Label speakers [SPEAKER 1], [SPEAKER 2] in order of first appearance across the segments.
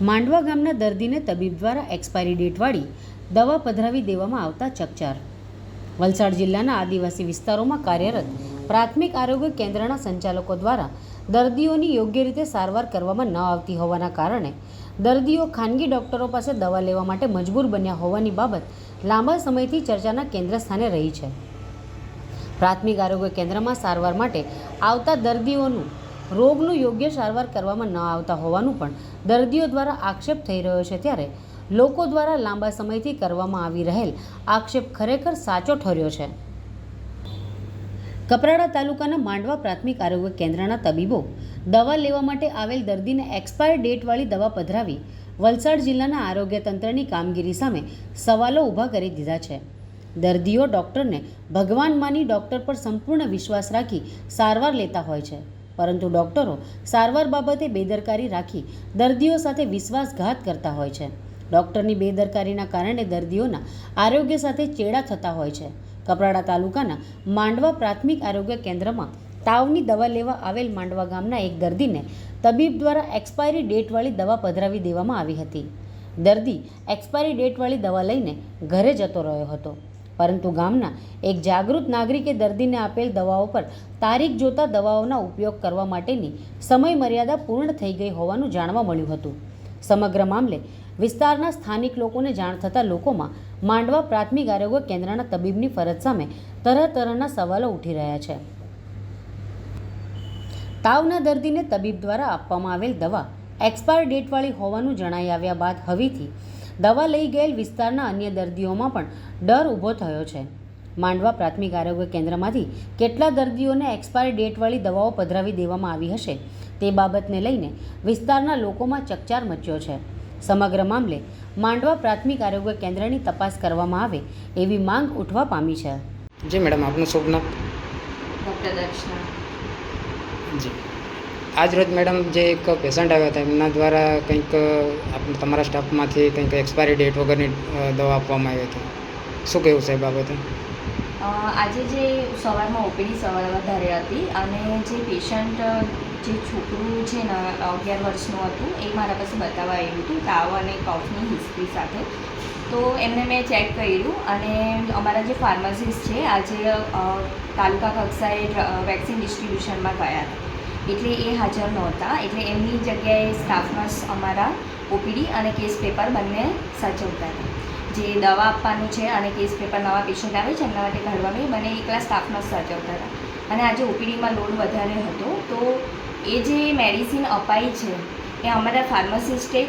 [SPEAKER 1] માંડવા ગામના દર્દીને તબીબ દ્વારા એક્સપાયરી ડેટવાળી દવા પધરાવી દેવામાં આવતા ચકચાર। વલસાડ જિલ્લાના આદિવાસી વિસ્તારોમાં કાર્યરત પ્રાથમિક આરોગ્ય કેન્દ્રના સંચાલકો દ્વારા દર્દીઓની યોગ્ય રીતે સારવાર કરવામાં ન આવતી હોવાના કારણે દર્દીઓ ખાનગી ડોક્ટરો પાસે દવા લેવા માટે મજબૂર બન્યા હોવાની બાબત લાંબા સમયથી ચર્ચાના કેન્દ્ર સ્થાને રહી છે। પ્રાથમિક આરોગ્ય કેન્દ્રમાં સારવાર માટે આવતા દર્દીઓનું રોગનું યોગ્ય સારવાર કરવામાં ન આવતા હોવાનું પણ દર્દીઓ દ્વારા આક્ષેપ થઈ રહ્યો છે। ત્યારે લોકો દ્વારા લાંબા સમયથી કરવામાં આવી રહેલ આક્ષેપ ખરેખર સાચો ઠર્યો છે। કપરાડા તાલુકાના માંડવા પ્રાથમિક આરોગ્ય કેન્દ્રના તબીબો દવા લેવા માટે આવેલ દર્દીને એક્સપાયર ડેટવાળી દવા પધરાવી વલસાડ જિલ્લાના આરોગ્ય તંત્રની કામગીરી સામે સવાલો ઊભા કરી દીધા છે। દર્દીઓ ડૉક્ટરને ભગવાન માની ડૉક્ટર પર સંપૂર્ણ વિશ્વાસ રાખી સારવાર લેતા હોય છે, પરંતુ ડૉક્ટરો સારવાર બાબતે બેદરકારી રાખી દર્દીઓ સાથે વિશ્વાસઘાત કરતા હોય છે। ડૉક્ટરની બેદરકારીના કારણે દર્દીઓના આરોગ્ય સાથે ચેડા થતા હોય છે। કપરાડા તાલુકાના માંડવા પ્રાથમિક આરોગ્ય કેન્દ્રમાં તાવની દવા લેવા આવેલ માંડવા ગામના એક દર્દીને તબીબ દ્વારા એક્સપાયરી ડેટવાળી દવા પધરાવી દેવામાં આવી હતી। દર્દી એક્સપાયરી ડેટવાળી દવા લઈને ઘરે જતો રહ્યો હતો, પરંતુ ગામના એક જાગૃત નાગરિકે દર્દીને આપેલ દવાઓ પર તારીખ જોતા દવાઓના ઉપયોગ કરવા માટેની સમય મર્યાદા પૂર્ણ થઈ ગઈ હોવાનું જાણવા મળ્યું હતું। સમગ્ર મામલે વિસ્તારના સ્થાનિક લોકોને જાણ થતાં લોકોમાં માંડવા પ્રાથમિક આરોગ્ય કેન્દ્રના તબીબની ફરજ સામે તરહના સવાલો ઉઠી રહ્યા છે। તાવના દર્દીને તબીબ દ્વારા આપવામાં આવેલ દવા એક્સપાયર ડેટવાળી હોવાનું જણાઈ આવ્યા બાદ હવેથી દવા લઈ ગયેલ વિસ્તારના અન્ય દર્દીઓમાં પણ ડર ઊભો થયો છે। માંડવા પ્રાથમિક આરોગ્ય કેન્દ્રમાંથી કેટલા દર્દીઓને એક્સપાયર ડેટવાળી દવાઓ પધરાવી દેવામાં આવી હશે તે બાબતને લઈને વિસ્તારના લોકોમાં ચકચાર મચ્યો છે। સમગ્ર મામલે માંડવા પ્રાથમિક આરોગ્ય કેન્દ્રની તપાસ કરવામાં આવે એવી માંગ ઉઠવા પામી છે।
[SPEAKER 2] જી મેડમ, આપનું શુભ નામ?
[SPEAKER 3] ડૉક્ટર દર્શના।
[SPEAKER 2] જી, આજ રોજ મેડમ જે એક પેશન્ટ આવ્યા હતા એમના દ્વારા કંઈક તમારા સ્ટાફમાંથી કંઈક એક્સપાયરી ડેટ વગરની દવા આપવામાં આવી હતી, શું કહેવું છે એ બાબતે?
[SPEAKER 3] આજે જે સવારમાં ઓપીડી સવારે વધારે હતી અને જે પેશન્ટ જે છોકરું છે ને 11 વર્ષનું હતું એ મારા પાસે બતાવવા આવ્યું હતું તાવ અને કફની હિસ્ટ્રી સાથે। તો એમને મેં ચેક કર્યું અને અમારા જે ફાર્માસિસ્ટ છે આજે તાલુકા કક્ષાએ વેક્સિન ડિસ્ટ્રીબ્યુશનમાં ગયા હતા, એટલે એ હાજર નહોતા, એટલે એમની જગ્યાએ સ્ટાફ નર્સ અમારા ઓપીડી અને કેસ પેપર બંને સાચવતા હતા। જે દવા આપવાનું છે અને કેસ પેપર નવા પેશન્ટ આવે છે એમના માટે કાઢવાનું એ બંને એકલા સ્ટાફ નર્સ સાચવતા હતા। અને આજે ઓપીડીમાં લોડ વધારે હતો, તો એ જે મેડિસિન અપાઈ છે એ અમારા ફાર્માસિસ્ટે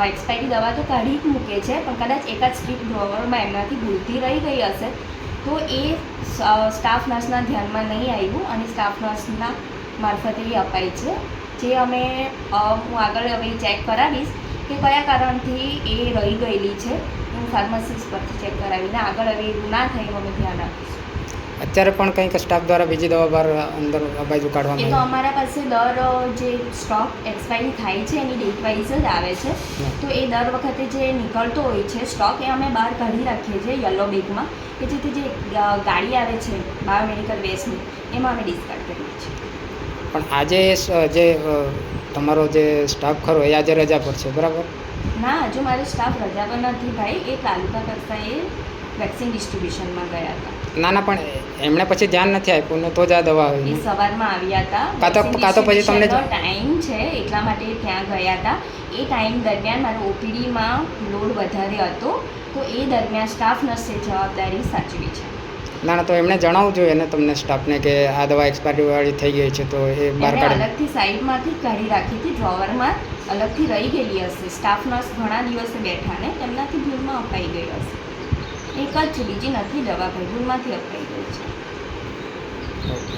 [SPEAKER 3] એક્સપાયરી દવા તો કાઢી જ મૂકે છે, પણ કદાચ એકાદ સ્ટ્રીપ ડ્રોવરમાં એમનાથી ભૂલથી રહી ગઈ હશે, તો એ સ્ટાફ નર્સના ધ્યાનમાં નહીં આવ્યું અને સ્ટાફ નર્સના મારફતે એ અપાઈ છે। જે અમે હું આગળ હવે ચેક કરાવીશ કે કયા કારણથી એ રહી ગયેલી છે, હું ફાર્માસિસ્ટ પરથી ચેક કરાવીને આગળ હવે એવું ના થાય એનું અમે ધ્યાન આપીશું।
[SPEAKER 2] અત્યારે પણ કંઈક સ્ટાફ દ્વારા બીજી દવા બહાર અંદર બાજુ કાઢવામાં
[SPEAKER 3] એ તો અમારા પાસે દર જે સ્ટોક એક્સપાયરી થાય છે એની ડેટ વાઇઝ જ આવે છે, તો એ દર વખતે જે નીકળતો હોય છે સ્ટોક એ અમે બહાર કાઢી રાખીએ છીએ યલો બેગમાં, કે જેથી જે ગાડી આવે છે બાયોમેડિકલ વેસ્ટની એમાં અમે ડિસ્કાર્ડ કરીએ છીએ।
[SPEAKER 2] પણ આજે જે તમારો જે સ્ટાફ ખરો એ આજે રજા પર છે, બરાબર?
[SPEAKER 3] ના, હજુ મારો સ્ટાફ રજા પર નથી ભાઈ, એ તાલુકા કક્ષાએ વેક્સિન ડિસ્ટ્રીબ્યુશનમાં ગયા હતા।
[SPEAKER 2] ના ના, પણ એમણે પછી ધ્યાન નથી આપ્યું ને તો જ આ દવા
[SPEAKER 3] એ
[SPEAKER 2] આવી?
[SPEAKER 3] સવારમાં આવ્યા હતા,
[SPEAKER 2] કાં તો પછી તમને
[SPEAKER 3] ટાઈમ છે એટલા માટે ત્યાં ગયા હતા। એ ટાઈમ દરમિયાન મારો ઓપીડીમાં લોડ વધારે હતો, તો એ દરમિયાન સ્ટાફ નર્સે જવાબદારી સાચવી છે।
[SPEAKER 2] ના ના, તો એમણે જણાવવું જોઈએ ને તમને સ્ટાફને કે આ દવા એક્સપાયરી વાળી થઈ ગઈ છે, તો એ બહાર કાઢી
[SPEAKER 3] અલગથી સાઈડમાંથી કાઢી રાખી હતી, ડ્રોવરમાં અલગથી રહી ગયેલી હશે। સ્ટાફ નર્સ ઘણા દિવસે બેઠા ને તેમનાથી ભૂલમાં અપાઈ ગઈ હશે, એક જ છે, બીજી નથી દવા ભાઈ, ભૂલમાંથી અપાઈ ગઈ છે।
[SPEAKER 2] ઓકે।